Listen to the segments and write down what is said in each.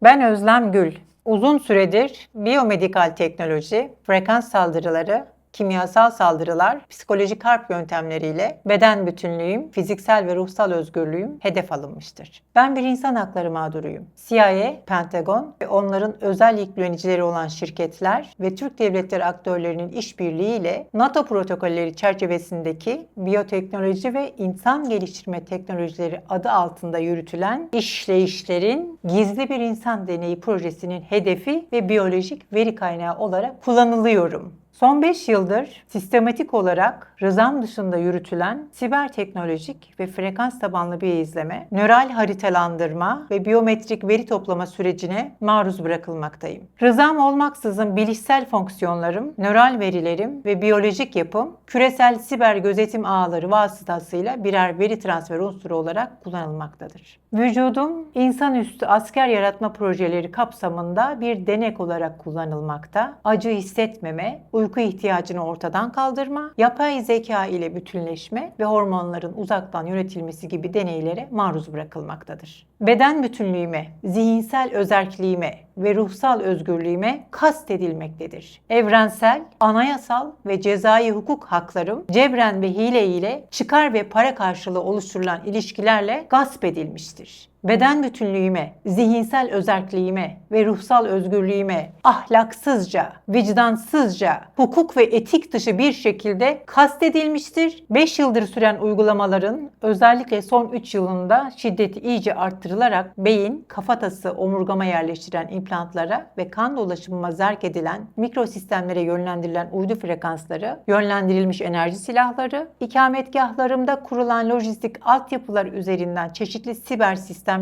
Ben Özlem Gül. Uzun süredir biyomedikal teknoloji, frekans saldırıları, kimyasal saldırılar, psikolojik harp yöntemleriyle beden bütünlüğüm, fiziksel ve ruhsal özgürlüğüm hedef alınmıştır. Ben bir insan hakları mağduruyum. CIA, Pentagon ve onların özel yüklenicileri olan şirketler ve Türk devletleri aktörlerinin işbirliğiyle NATO protokolleri çerçevesindeki biyoteknoloji ve insan geliştirme teknolojileri adı altında yürütülen işleyişlerin gizli bir insan deneyi projesinin hedefi ve biyolojik veri kaynağı olarak kullanılıyorum. Son 5 yıldır sistematik olarak rızam dışında yürütülen siber teknolojik ve frekans tabanlı bir izleme, nöral haritalandırma ve biyometrik veri toplama sürecine maruz bırakılmaktayım. Rızam olmaksızın bilişsel fonksiyonlarım, nöral verilerim ve biyolojik yapım, küresel siber gözetim ağları vasıtasıyla birer veri transfer unsuru olarak kullanılmaktadır. Vücudum, insanüstü asker yaratma projeleri kapsamında bir denek olarak kullanılmakta, acı hissetmeme, uyku ihtiyacını ortadan kaldırma, yapay zeka ile bütünleşme ve hormonların uzaktan yönetilmesi gibi deneylere maruz bırakılmaktadır. Beden bütünlüğüme, zihinsel özerkliğime ve ruhsal özgürlüğüme kastedilmektedir. Evrensel, anayasal ve cezai hukuk haklarım cebren ve hile ile çıkar ve para karşılığı oluşturulan ilişkilerle gasp edilmiştir. Beden bütünlüğüme, zihinsel özerkliğime ve ruhsal özgürlüğüme ahlaksızca, vicdansızca, hukuk ve etik dışı bir şekilde kastedilmiştir. 5 yıldır süren uygulamaların özellikle son 3 yılında şiddeti iyice arttırılarak beyin, kafatası, omurgama yerleştirilen implantlara ve kan dolaşımına zerk edilen mikrosistemlere yönlendirilen uydu frekansları, yönlendirilmiş enerji silahları, ikametgahlarımda kurulan lojistik altyapılar üzerinden çeşitli siber sistemlerle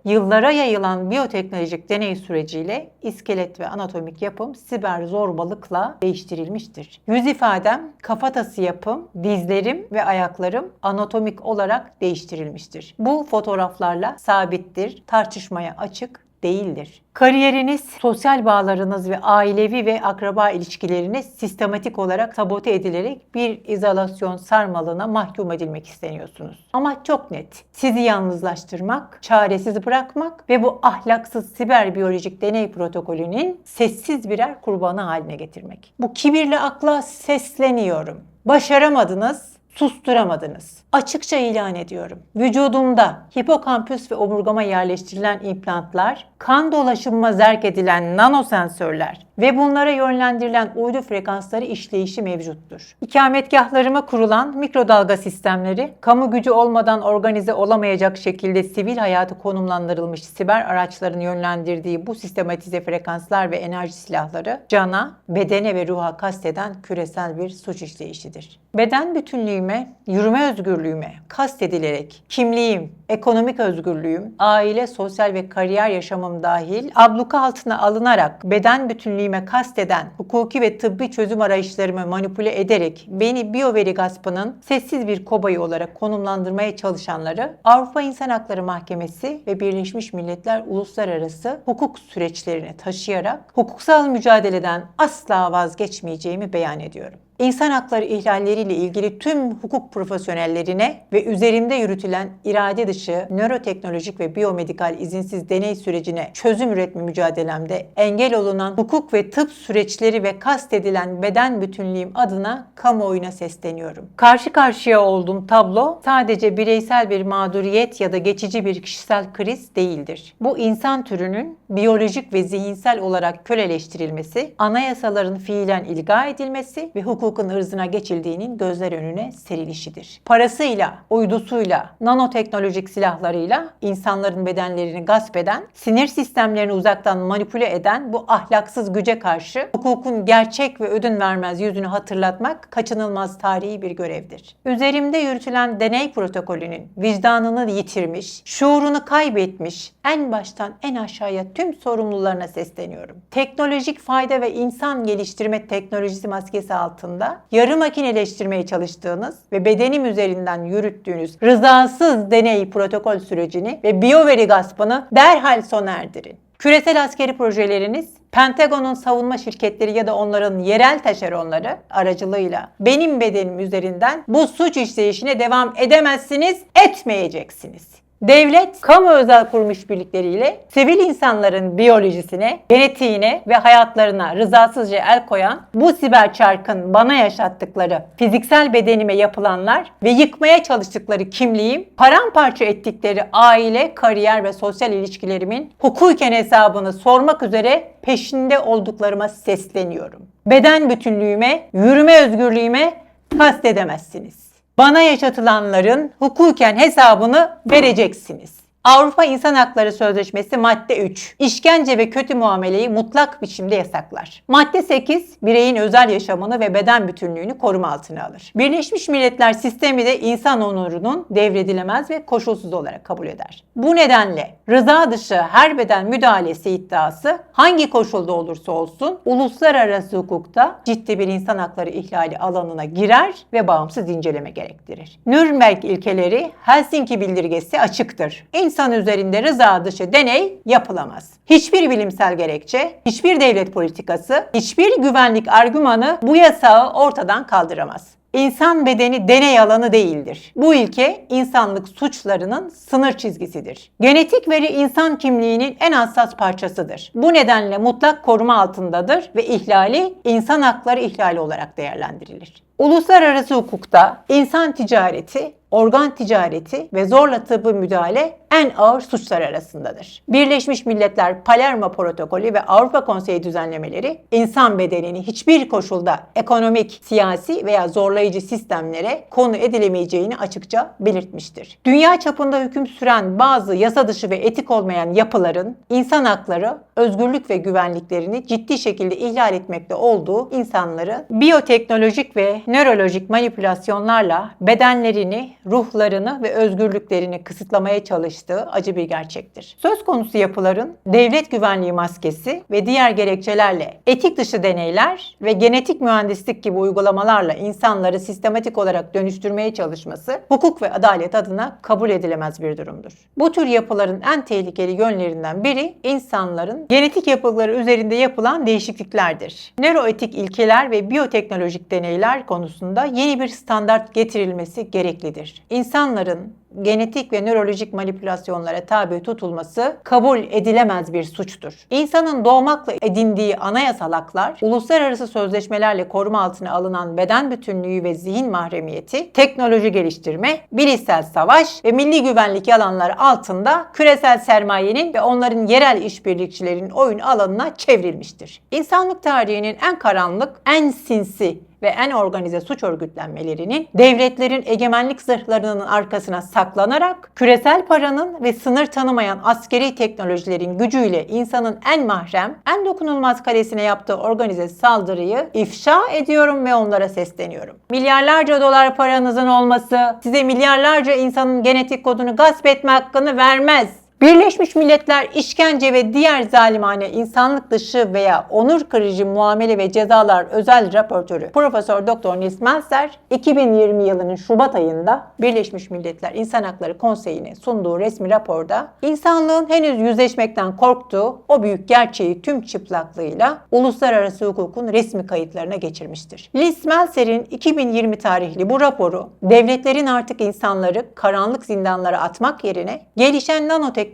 yıllara yayılan biyoteknolojik deney süreciyle iskelet ve anatomik yapım siber zorbalıkla değiştirilmiştir. Yüz ifadem, kafatası yapım, dizlerim ve ayaklarım anatomik olarak değiştirilmiştir. Bu fotoğraflarla sabittir, tartışmaya açık değildir. Kariyeriniz, sosyal bağlarınız ve ailevi ve akraba ilişkileriniz sistematik olarak sabote edilerek bir izolasyon sarmalına mahkum edilmek isteniyorsunuz. Ama çok net. Sizi yalnızlaştırmak, çaresiz bırakmak ve bu ahlaksız siber biyolojik deney protokolünün sessiz birer kurbanı haline getirmek. Bu kibirli akla sesleniyorum. Başaramadınız, susturamadınız. Açıkça ilan ediyorum. Vücudumda hipokampüs ve omurgama yerleştirilen implantlar, kan dolaşımına zerk edilen nanosensörler ve bunlara yönlendirilen uydu frekansları işleyişi mevcuttur. İkametgahlarıma kurulan mikrodalga sistemleri, kamu gücü olmadan organize olamayacak şekilde sivil hayatı konumlandırılmış siber araçların yönlendirdiği bu sistematize frekanslar ve enerji silahları, cana, bedene ve ruha kasteden küresel bir suç işleyişidir. Beden bütünlüğüme, yürüme özgürlüğüme kastedilerek kimliğim, ekonomik özgürlüğüm, aile, sosyal ve kariyer yaşamım dahil abluka altına alınarak beden bütünlüğüme kasteden hukuki ve tıbbi çözüm arayışlarımı manipüle ederek beni biyoveri gaspının sessiz bir kobayı olarak konumlandırmaya çalışanları Avrupa İnsan Hakları Mahkemesi ve Birleşmiş Milletler Uluslararası hukuk süreçlerine taşıyarak hukuksal mücadeleden asla vazgeçmeyeceğimi beyan ediyorum. İnsan hakları ihlalleriyle ilgili tüm hukuk profesyonellerine ve üzerimde yürütülen irade dışı nöroteknolojik ve biyomedikal izinsiz deney sürecine çözüm üretme mücadelemde engel olunan hukuk ve tıp süreçleri ve kastedilen beden bütünlüğüm adına kamuoyuna sesleniyorum. Karşı karşıya olduğum tablo sadece bireysel bir mağduriyet ya da geçici bir kişisel kriz değildir. Bu insan türünün biyolojik ve zihinsel olarak köleleştirilmesi, anayasaların fiilen ilga edilmesi ve hukukun ırzına geçildiğinin gözler önüne serilişidir. Parasıyla, uydusuyla, nanoteknolojik silahlarıyla insanların bedenlerini gasp eden, sinir sistemlerini uzaktan manipüle eden bu ahlaksız güce karşı hukukun gerçek ve ödün vermez yüzünü hatırlatmak kaçınılmaz tarihi bir görevdir. Üzerimde yürütülen deney protokolünün vicdanını yitirmiş, şuurunu kaybetmiş, en baştan en aşağıya tüm sorumlularına sesleniyorum. Teknolojik fayda ve insan geliştirme teknolojisi maskesi altında yarı makineleştirmeye çalıştığınız ve bedenim üzerinden yürüttüğünüz rızasız deney protokol sürecini ve biyoveri gaspını derhal sona erdirin. Küresel askeri projeleriniz, Pentagon'un savunma şirketleri ya da onların yerel taşeronları aracılığıyla benim bedenim üzerinden bu suç işleyişine devam edemezsiniz, etmeyeceksiniz. Devlet, kamu özel kurum işbirlikleriyle sivil insanların biyolojisine, genetiğine ve hayatlarına rızasızca el koyan, bu siber çarkın bana yaşattıkları fiziksel bedenime yapılanlar ve yıkmaya çalıştıkları kimliğim, paramparça ettikleri aile, kariyer ve sosyal ilişkilerimin hukuken hesabını sormak üzere peşinde olduklarıma sesleniyorum. Beden bütünlüğüme, yürüme özgürlüğüme kastedemezsiniz. Bana yaşatılanların hukuken hesabını vereceksiniz. Avrupa İnsan Hakları Sözleşmesi madde 3. İşkence ve kötü muameleyi mutlak biçimde yasaklar. Madde 8. Bireyin özel yaşamını ve beden bütünlüğünü koruma altına alır. Birleşmiş Milletler sistemi de insan onurunun devredilemez ve koşulsuz olarak kabul eder. Bu nedenle rıza dışı her beden müdahalesi iddiası hangi koşulda olursa olsun uluslararası hukukta ciddi bir insan hakları ihlali alanına girer ve bağımsız inceleme gerektirir. Nürnberg ilkeleri, Helsinki bildirgesi açıktır. İnsan üzerinde rıza dışı deney yapılamaz. Hiçbir bilimsel gerekçe, hiçbir devlet politikası, hiçbir güvenlik argümanı bu yasağı ortadan kaldıramaz. İnsan bedeni deney alanı değildir. Bu ilke insanlık suçlarının sınır çizgisidir. Genetik veri insan kimliğinin en hassas parçasıdır. Bu nedenle mutlak koruma altındadır ve ihlali insan hakları ihlali olarak değerlendirilir. Uluslararası hukukta insan ticareti, organ ticareti ve zorla tıbbi müdahale en ağır suçlar arasındadır. Birleşmiş Milletler Palermo Protokolü ve Avrupa Konseyi düzenlemeleri insan bedenini hiçbir koşulda ekonomik, siyasi veya zorlayıcı sistemlere konu edilemeyeceğini açıkça belirtmiştir. Dünya çapında hüküm süren bazı yasa dışı ve etik olmayan yapıların insan hakları, özgürlük ve güvenliklerini ciddi şekilde ihlal etmekte olduğu insanları biyoteknolojik ve nörolojik manipülasyonlarla bedenlerini, ruhlarını ve özgürlüklerini kısıtlamaya çalıştığı acı bir gerçektir. Söz konusu yapıların devlet güvenliği maskesi ve diğer gerekçelerle etik dışı deneyler ve genetik mühendislik gibi uygulamalarla insanları sistematik olarak dönüştürmeye çalışması hukuk ve adalet adına kabul edilemez bir durumdur. Bu tür yapıların en tehlikeli yönlerinden biri insanların genetik yapıları üzerinde yapılan değişikliklerdir. Nöroetik ilkeler ve biyoteknolojik deneyler konusunda yeni bir standart getirilmesi gereklidir. İnsanların genetik ve nörolojik manipülasyonlara tabi tutulması kabul edilemez bir suçtur. İnsanın doğmakla edindiği anayasal haklar, uluslararası sözleşmelerle koruma altına alınan beden bütünlüğü ve zihin mahremiyeti, teknoloji geliştirme, bilişsel savaş ve milli güvenlik alanları altında küresel sermayenin ve onların yerel işbirlikçilerin oyun alanına çevrilmiştir. İnsanlık tarihinin en karanlık, en sinsi ve en organize suç örgütlenmelerinin devletlerin egemenlik zırhlarının arkasına saklanarak küresel paranın ve sınır tanımayan askeri teknolojilerin gücüyle insanın en mahrem, en dokunulmaz kalesine yaptığı organize saldırıyı ifşa ediyorum ve onlara sesleniyorum. Milyarlarca dolar paranızın olması size milyarlarca insanın genetik kodunu gasp etme hakkını vermez. Birleşmiş Milletler İşkence ve Diğer Zalimane İnsanlık Dışı veya Onur Kırıcı Muamele ve Cezalar Özel Raportörü Profesör Doktor Nils Melzer 2020 yılının Şubat ayında Birleşmiş Milletler İnsan Hakları Konseyi'ne sunduğu resmi raporda insanlığın henüz yüzleşmekten korktuğu o büyük gerçeği tüm çıplaklığıyla uluslararası hukukun resmi kayıtlarına geçirmiştir. Nils Melzer'in 2020 tarihli bu raporu devletlerin artık insanları karanlık zindanlara atmak yerine gelişen nanoteknoloji,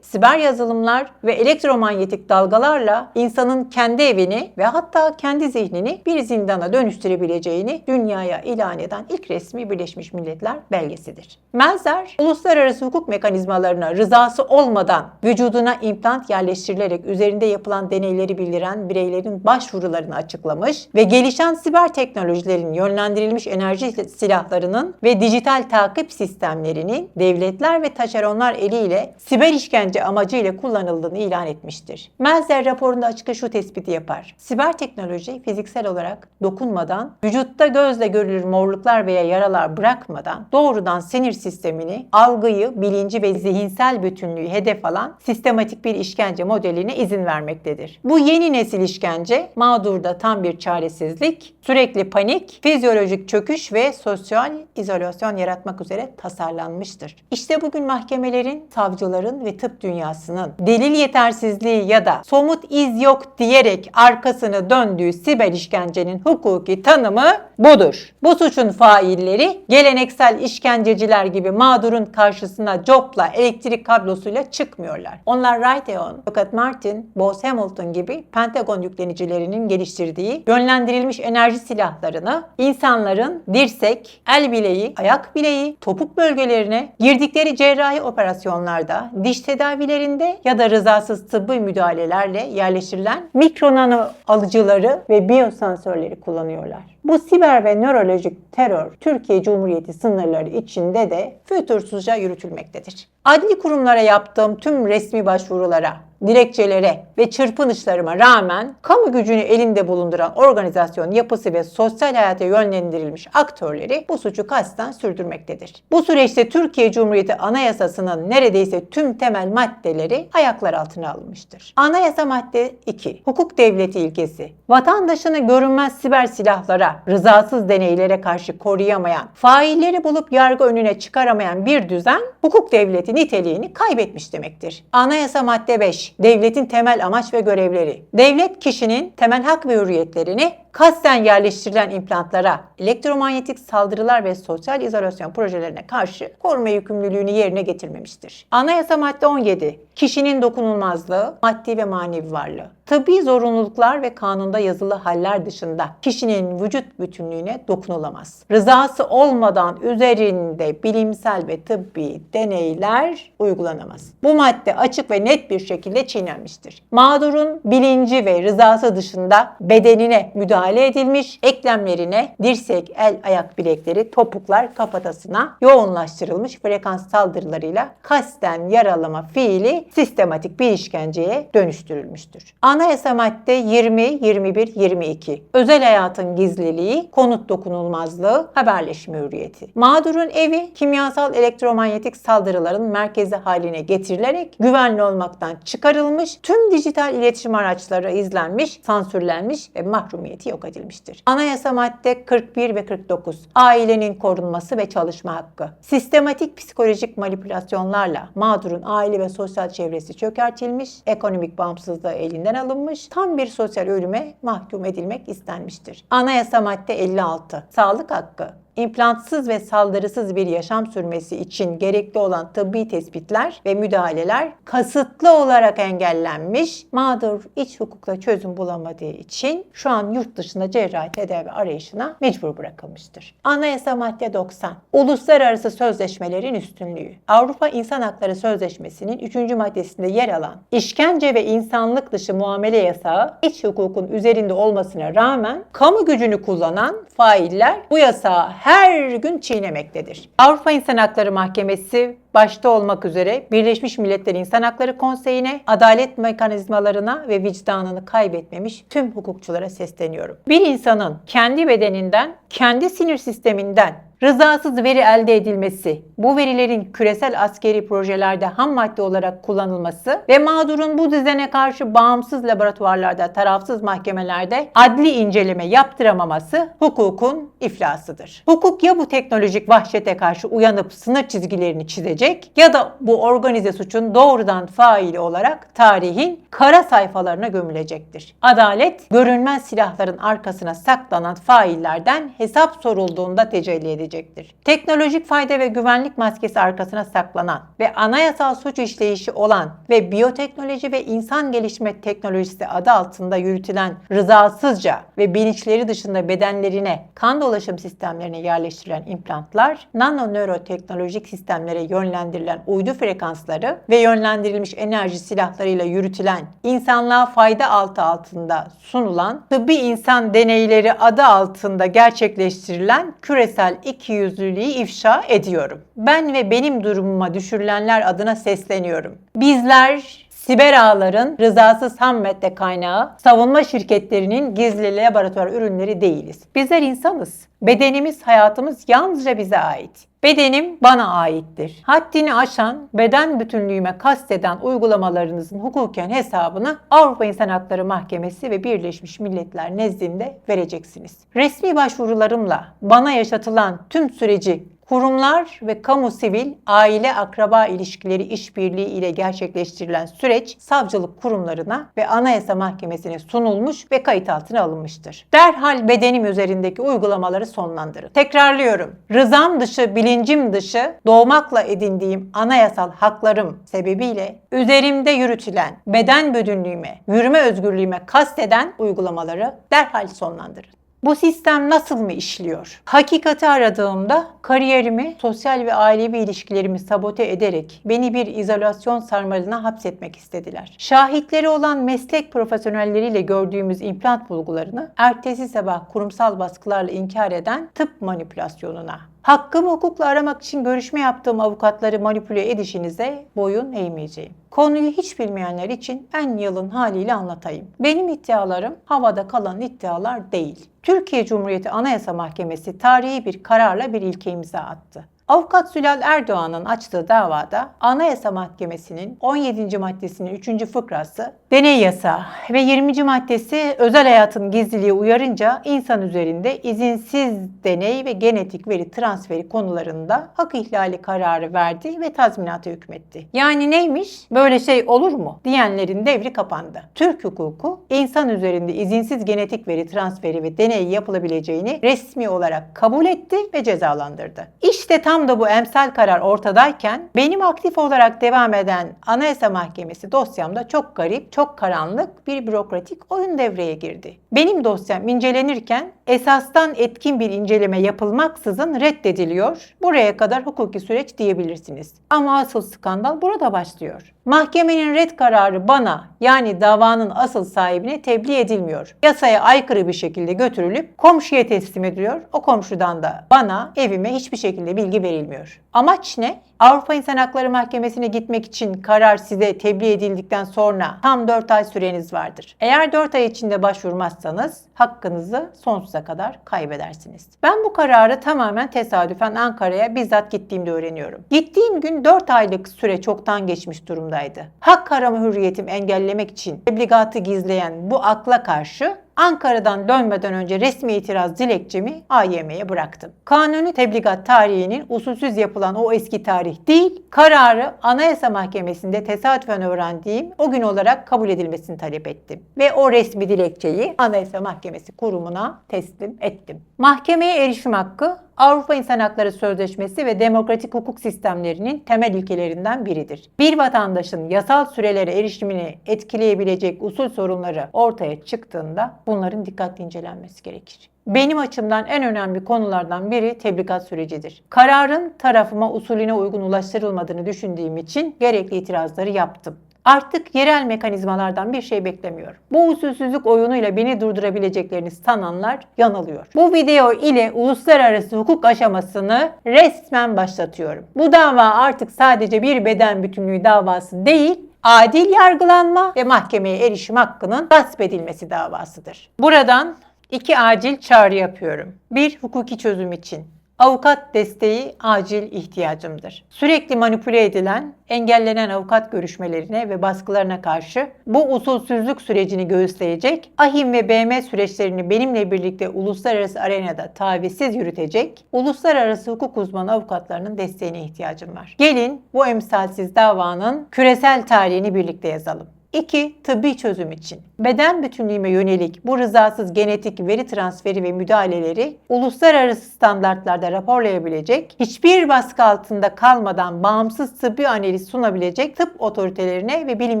siber yazılımlar ve elektromanyetik dalgalarla insanın kendi evini ve hatta kendi zihnini bir zindana dönüştürebileceğini dünyaya ilan eden ilk resmi Birleşmiş Milletler belgesidir. Melzer, uluslararası hukuk mekanizmalarına rızası olmadan vücuduna implant yerleştirilerek üzerinde yapılan deneyleri bildiren bireylerin başvurularını açıklamış ve gelişen siber teknolojilerin yönlendirilmiş enerji silahlarının ve dijital takip sistemlerinin devletler ve taşeronlar eliyle siber işkence amacıyla kullanıldığını ilan etmiştir. Melzer raporunda açıkça şu tespiti yapar. Siber teknoloji fiziksel olarak dokunmadan, vücutta gözle görülür morluklar veya yaralar bırakmadan doğrudan sinir sistemini, algıyı, bilinci ve zihinsel bütünlüğü hedef alan sistematik bir işkence modeline izin vermektedir. Bu yeni nesil işkence mağdurda tam bir çaresizlik, sürekli panik, fizyolojik çöküş ve sosyal izolasyon yaratmak üzere tasarlanmıştır. İşte bugün mahkemelerin, savcıların ve tıp dünyasının delil yetersizliği ya da somut iz yok diyerek arkasını döndüğü siber işkencenin hukuki tanımı budur. Bu suçun failleri geleneksel işkenceciler gibi mağdurun karşısına copla, elektrik kablosuyla çıkmıyorlar. Onlar Raytheon, Lockheed Martin, Bose Hamilton gibi Pentagon yüklenicilerinin geliştirdiği yönlendirilmiş enerji silahlarını insanların dirsek, el bileği, ayak bileği, topuk bölgelerine girdikleri cerrahi operasyonlarda, diş tedavilerinde ya da rızasız tıbbi müdahalelerle yerleştirilen mikronano alıcıları ve biyosensörleri kullanıyorlar. Bu siber ve nörolojik terör Türkiye Cumhuriyeti sınırları içinde de fütursuzca yürütülmektedir. Adli kurumlara yaptığım tüm resmi başvurulara, dilekçelere ve çırpınışlarıma rağmen kamu gücünü elinde bulunduran organizasyon yapısı ve sosyal hayata yönlendirilmiş aktörleri bu suçu kasten sürdürmektedir. Bu süreçte Türkiye Cumhuriyeti Anayasası'nın neredeyse tüm temel maddeleri ayaklar altına alınmıştır. Anayasa madde 2. Hukuk devleti ilkesi. Vatandaşını görünmez siber silahlara, rızasız deneylere karşı koruyamayan, failleri bulup yargı önüne çıkaramayan bir düzen hukuk devleti niteliğini kaybetmiş demektir. Anayasa madde 5. Devletin temel amaç ve görevleri. Devlet kişinin temel hak ve hürriyetlerini kasten yerleştirilen implantlara, elektromanyetik saldırılar ve sosyal izolasyon projelerine karşı koruma yükümlülüğünü yerine getirmemiştir. Anayasa madde 17. Kişinin dokunulmazlığı, maddi ve manevi varlığı. Tıbbi zorunluluklar ve kanunda yazılı haller dışında kişinin vücut bütünlüğüne dokunulamaz. Rızası olmadan üzerinde bilimsel ve tıbbi deneyler uygulanamaz. Bu madde açık ve net bir şekilde çiğnenmiştir. Mağdurun bilinci ve rızası dışında bedenine müdahale edilmiş, eklemlerine dirsek, el, ayak bilekleri, topuklar, kafatasına yoğunlaştırılmış frekans saldırılarıyla kasten yaralama fiili sistematik bir işkenceye dönüştürülmüştür. Anayasa madde 20, 21, 22. Özel hayatın gizliliği, konut dokunulmazlığı, haberleşme hürriyeti. Mağdurun evi kimyasal elektromanyetik saldırıların merkezi haline getirilerek güvenli olmaktan çıkarılmış, tüm dijital iletişim araçları izlenmiş, sansürlenmiş ve mahrumiyeti yok edilmiştir. Anayasa madde 41 ve 49. Ailenin korunması ve çalışma hakkı. Sistematik psikolojik manipülasyonlarla mağdurun aile ve sosyal çevresi çökertilmiş, ekonomik bağımsızlığı elinden alınmış, tam bir sosyal ölüme mahkum edilmek istenmiştir. Anayasa madde 56. Sağlık hakkı. İmplantsız ve saldırısız bir yaşam sürmesi için gerekli olan tıbbi tespitler ve müdahaleler kasıtlı olarak engellenmiş, mağdur iç hukukla çözüm bulamadığı için şu an yurt dışında cerrahi tedavi arayışına mecbur bırakılmıştır. Anayasa madde 90. Uluslararası sözleşmelerin üstünlüğü. Avrupa İnsan Hakları Sözleşmesi'nin 3. maddesinde yer alan işkence ve insanlık dışı muamele yasağı iç hukukun üzerinde olmasına rağmen kamu gücünü kullanan failler bu yasağı her gün çiğnemektedir. Avrupa İnsan Hakları Mahkemesi başta olmak üzere Birleşmiş Milletler İnsan Hakları Konseyi'ne, adalet mekanizmalarına ve vicdanını kaybetmemiş tüm hukukçulara sesleniyorum. Bir insanın kendi bedeninden, kendi sinir sisteminden rızasız veri elde edilmesi, bu verilerin küresel askeri projelerde ham madde olarak kullanılması ve mağdurun bu düzene karşı bağımsız laboratuvarlarda, tarafsız mahkemelerde adli inceleme yaptıramaması hukukun iflasıdır. Hukuk ya bu teknolojik vahşete karşı uyanıp sınır çizgilerini çizecek ya da bu organize suçun doğrudan faili olarak tarihin kara sayfalarına gömülecektir. Adalet, görünmez silahların arkasına saklanan faillerden hesap sorulduğunda tecelli edecektir. Teknolojik fayda ve güvenlik maskesi arkasına saklanan ve anayasal suç işleyişi olan ve biyoteknoloji ve insan gelişme teknolojisi adı altında yürütülen rızasızca ve bilinçleri dışında bedenlerine, kan dolaşım sistemlerine yerleştirilen implantlar, nanonöroteknolojik sistemlere yönlendirilen uydu frekansları ve yönlendirilmiş enerji silahlarıyla yürütülen, insanlığa fayda altında sunulan, tıbbi insan deneyleri adı altında gerçekleştirilen küresel ikiyüzlülüğü ifşa ediyorum. Ben ve benim durumuma düşürülenler adına sesleniyorum. Bizler siber ağların rızasız ham madde kaynağı, savunma şirketlerinin gizli laboratuvar ürünleri değiliz. Bizler insanız. Bedenimiz, hayatımız yalnızca bize ait. Bedenim bana aittir. Haddini aşan, beden bütünlüğüme kasteden uygulamalarınızın hukuken hesabını Avrupa İnsan Hakları Mahkemesi ve Birleşmiş Milletler nezdinde vereceksiniz. Resmi başvurularımla bana yaşatılan tüm süreci Kurumlar ve kamu sivil, aile akraba ilişkileri işbirliği ile gerçekleştirilen süreç savcılık kurumlarına ve Anayasa Mahkemesi'ne sunulmuş ve kayıt altına alınmıştır. Derhal bedenim üzerindeki uygulamaları sonlandırın. Tekrarlıyorum. Rızam dışı, bilincim dışı doğmakla edindiğim anayasal haklarım sebebiyle üzerimde yürütülen beden bütünlüğüme, yürüme özgürlüğüme kasteden uygulamaları derhal sonlandırın. Bu sistem nasıl mı işliyor? Hakikati aradığımda kariyerimi, sosyal ve ailevi ilişkilerimi sabote ederek beni bir izolasyon sarmalına hapsetmek istediler. Şahitleri olan meslek profesyonelleriyle gördüğümüz implant bulgularını ertesi sabah kurumsal baskılarla inkar eden tıp manipülasyonuna. Hakkımı hukukla aramak için görüşme yaptığım avukatları manipüle edişinize boyun eğmeyeceğim. Konuyu hiç bilmeyenler için en yalın haliyle anlatayım. Benim iddialarım havada kalan iddialar değil. Türkiye Cumhuriyeti Anayasa Mahkemesi tarihi bir kararla bir ilke imza attı. Avukat Zülal Erdoğan'ın açtığı davada Anayasa Mahkemesi'nin 17. maddesinin 3. fıkrası deney yasağı ve 20. maddesi özel hayatın gizliliği uyarınca insan üzerinde izinsiz deney ve genetik veri transferi konularında hak ihlali kararı verdi ve tazminata hükmetti. Yani neymiş? Böyle şey olur mu? Diyenlerin devri kapandı. Türk hukuku insan üzerinde izinsiz genetik veri transferi ve deney yapılabileceğini resmi olarak kabul etti ve cezalandırdı. İşte tam da bu emsal karar ortadayken benim aktif olarak devam eden Anayasa Mahkemesi dosyamda çok garip, çok karanlık bir bürokratik oyun devreye girdi. Benim dosyam incelenirken esastan etkin bir inceleme yapılmaksızın reddediliyor. Buraya kadar hukuki süreç diyebilirsiniz. Ama asıl skandal burada başlıyor. Mahkemenin red kararı bana, yani davanın asıl sahibine tebliğ edilmiyor. Yasaya aykırı bir şekilde götürülüp komşuya teslim ediliyor. O komşudan da bana, evime hiçbir şekilde bilgi verilmiyor. Amaç ne? Avrupa İnsan Hakları Mahkemesi'ne gitmek için karar size tebliğ edildikten sonra tam 4 ay süreniz vardır. Eğer 4 ay içinde başvurmazsanız hakkınızı sonsuza kadar kaybedersiniz. Ben bu kararı tamamen tesadüfen Ankara'ya bizzat gittiğimde öğreniyorum. Gittiğim gün 4 aylık süre çoktan geçmiş durumdaydı. Hak arama hürriyetimi engellemek için tebligatı gizleyen bu akla karşı Ankara'dan dönmeden önce resmi itiraz dilekçemi AYM'ye bıraktım. Kanuni tebligat tarihinin usulsüz yapılan o eski tarih değil, kararı Anayasa Mahkemesi'nde tesadüfen öğrendiğim o gün olarak kabul edilmesini talep ettim. Ve o resmi dilekçeyi Anayasa Mahkemesi kurumuna teslim ettim. Mahkemeye erişim hakkı Avrupa İnsan Hakları Sözleşmesi ve demokratik hukuk sistemlerinin temel ilkelerinden biridir. Bir vatandaşın yasal sürelere erişimini etkileyebilecek usul sorunları ortaya çıktığında bunların dikkatli incelenmesi gerekir. Benim açımdan en önemli konulardan biri tebligat sürecidir. Kararın tarafıma usulüne uygun ulaştırılmadığını düşündüğüm için gerekli itirazları yaptım. Artık yerel mekanizmalardan bir şey beklemiyorum. Bu usulsüzlük oyunuyla beni durdurabileceklerini sananlar yanılıyor. Bu video ile uluslararası hukuk aşamasını resmen başlatıyorum. Bu dava artık sadece bir beden bütünlüğü davası değil, adil yargılanma ve mahkemeye erişim hakkının gasp edilmesi davasıdır. Buradan 2 acil çağrı yapıyorum. 1. Hukuki çözüm için. Avukat desteği acil ihtiyacımdır. Sürekli manipüle edilen, engellenen avukat görüşmelerine ve baskılarına karşı bu usulsüzlük sürecini göğüsleyecek, ahim ve BM süreçlerini benimle birlikte uluslararası arenada tavizsiz yürütecek, uluslararası hukuk uzmanı avukatlarının desteğine ihtiyacım var. Gelin bu emsalsiz davanın küresel tarihini birlikte yazalım. 2. Tıbbi çözüm için. Beden bütünlüğüme yönelik bu rızasız genetik veri transferi ve müdahaleleri uluslararası standartlarda raporlayabilecek, hiçbir baskı altında kalmadan bağımsız tıbbi analiz sunabilecek tıp otoritelerine ve bilim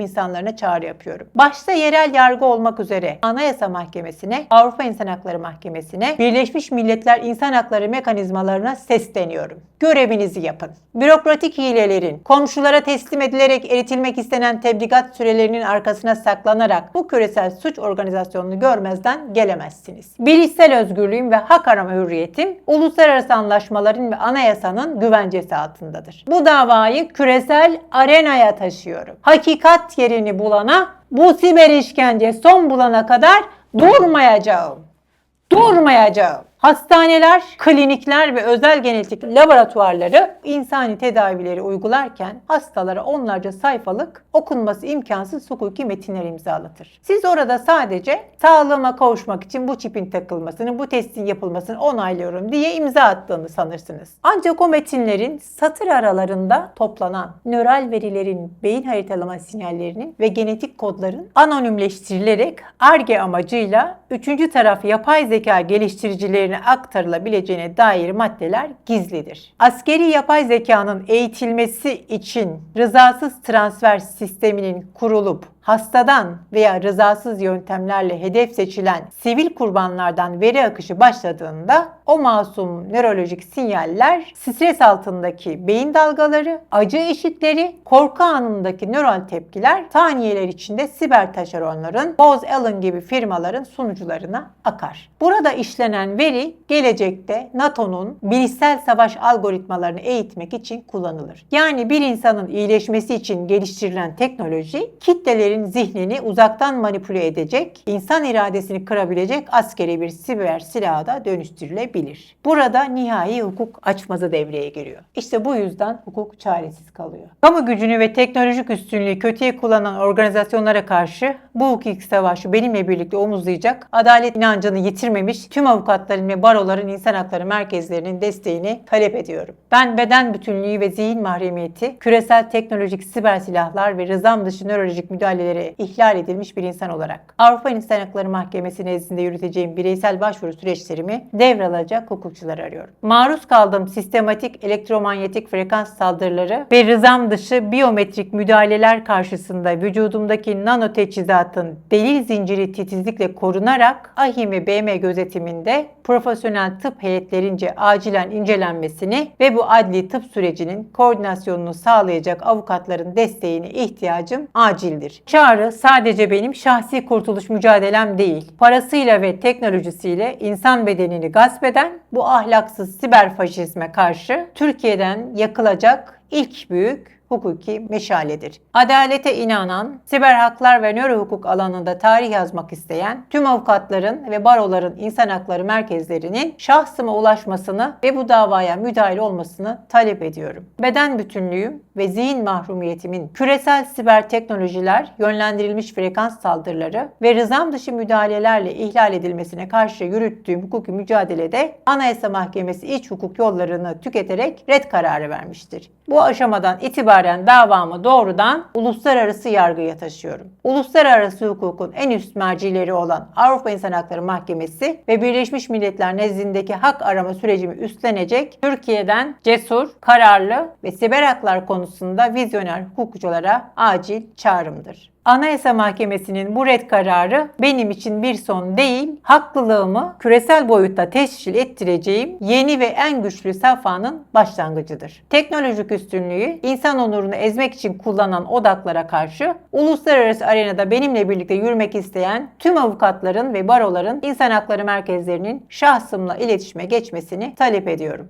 insanlarına çağrı yapıyorum. Başta yerel yargı olmak üzere Anayasa Mahkemesi'ne, Avrupa İnsan Hakları Mahkemesi'ne, Birleşmiş Milletler İnsan Hakları mekanizmalarına sesleniyorum. Görevinizi yapın. Bürokratik hilelerin, komşulara teslim edilerek eritilmek istenen tebligat sürelerinin arkasına saklanarak bu küresel suç organizasyonunu görmezden gelemezsiniz. Bilişsel özgürlüğüm ve hak arama hürriyetim uluslararası anlaşmaların ve anayasanın güvencesi altındadır. Bu davayı küresel arenaya taşıyorum. Hakikat yerini bulana, bu siber işkence son bulana kadar durmayacağım. Durmayacağım. Hastaneler, klinikler ve özel genetik laboratuvarları insani tedavileri uygularken hastalara onlarca sayfalık okunması imkansız hukuki metinler imzalatır. Siz orada sadece sağlığıma kavuşmak için bu çipin takılmasını, bu testin yapılmasını onaylıyorum diye imza attığını sanırsınız. Ancak o metinlerin satır aralarında toplanan nöral verilerin, beyin haritalama sinyallerinin ve genetik kodların anonimleştirilerek Ar-Ge amacıyla üçüncü taraf yapay zeka geliştiricilerine aktarılabileceğine dair maddeler gizlidir. Askeri yapay zekanın eğitilmesi için rızasız transfer sisteminin kurulup hastadan veya rızasız yöntemlerle hedef seçilen sivil kurbanlardan veri akışı başladığında o masum nörolojik sinyaller stres altındaki beyin dalgaları, acı eşikleri, korku anındaki nöral tepkiler saniyeler içinde siber taşeronların, Bose-Allen gibi firmaların sunucularına akar. Burada işlenen veri gelecekte NATO'nun bilişsel savaş algoritmalarını eğitmek için kullanılır. Yani bir insanın iyileşmesi için geliştirilen teknoloji kitlelerin zihnini uzaktan manipüle edecek, insan iradesini kırabilecek askeri bir siber silaha da dönüştürülebilir. Burada nihai hukuk açmazı devreye giriyor. İşte bu yüzden hukuk çaresiz kalıyor. Kamu gücünü ve teknolojik üstünlüğü kötüye kullanan organizasyonlara karşı bu hukuki savaşı benimle birlikte omuzlayacak, adalet inancını yitirmemiş tüm avukatların ve baroların insan hakları merkezlerinin desteğini talep ediyorum. Ben beden bütünlüğü ve zihin mahremiyeti, küresel teknolojik siber silahlar ve rızam dışı nörolojik müdahaleleri ihlal edilmiş bir insan olarak Avrupa İnsan Hakları Mahkemesi nezdinde yürüteceğim bireysel başvuru süreçlerimi devralacak hukukçular arıyorum. Maruz kaldığım sistematik elektromanyetik frekans saldırıları ve rızam dışı biyometrik müdahaleler karşısında vücudumdaki nano teçhizatın delil zinciri titizlikle korunarak AHİM ve BM gözetiminde profesyonel tıp heyetlerince acilen incelenmesini ve bu adli tıp sürecinin koordinasyonunu sağlayacak avukatların desteğine ihtiyacım acildir. Çağrı sadece benim şahsi kurtuluş mücadelem değil. Parasıyla ve teknolojisiyle insan bedenini gasp eden bu ahlaksız siber faşizme karşı Türkiye'den yakılacak ilk büyük hukuki meşaledir. Adalete inanan, siber haklar ve nöro hukuk alanında tarih yazmak isteyen tüm avukatların ve baroların insan hakları merkezlerinin şahsıma ulaşmasını ve bu davaya müdahil olmasını talep ediyorum. Beden bütünlüğüm ve zihin mahrumiyetimin küresel siber teknolojiler, yönlendirilmiş frekans saldırıları ve rızam dışı müdahalelerle ihlal edilmesine karşı yürüttüğüm hukuki mücadelede Anayasa Mahkemesi iç hukuk yollarını tüketerek red kararı vermiştir. Bu aşamadan itibaren davamı doğrudan uluslararası yargıya taşıyorum. Uluslararası hukukun en üst mercileri olan Avrupa İnsan Hakları Mahkemesi ve Birleşmiş Milletler nezdindeki hak arama sürecimi üstlenecek Türkiye'den cesur, kararlı ve siber haklar konusunda vizyoner hukukçulara acil çağrımdır. Anayasa Mahkemesi'nin bu red kararı benim için bir son değil, haklılığımı küresel boyutta tescil ettireceğim yeni ve en güçlü safhanın başlangıcıdır. Teknolojik üstünlüğü insan onurunu ezmek için kullanılan odaklara karşı uluslararası arenada benimle birlikte yürümek isteyen tüm avukatların ve baroların insan hakları merkezlerinin şahsımla iletişime geçmesini talep ediyorum.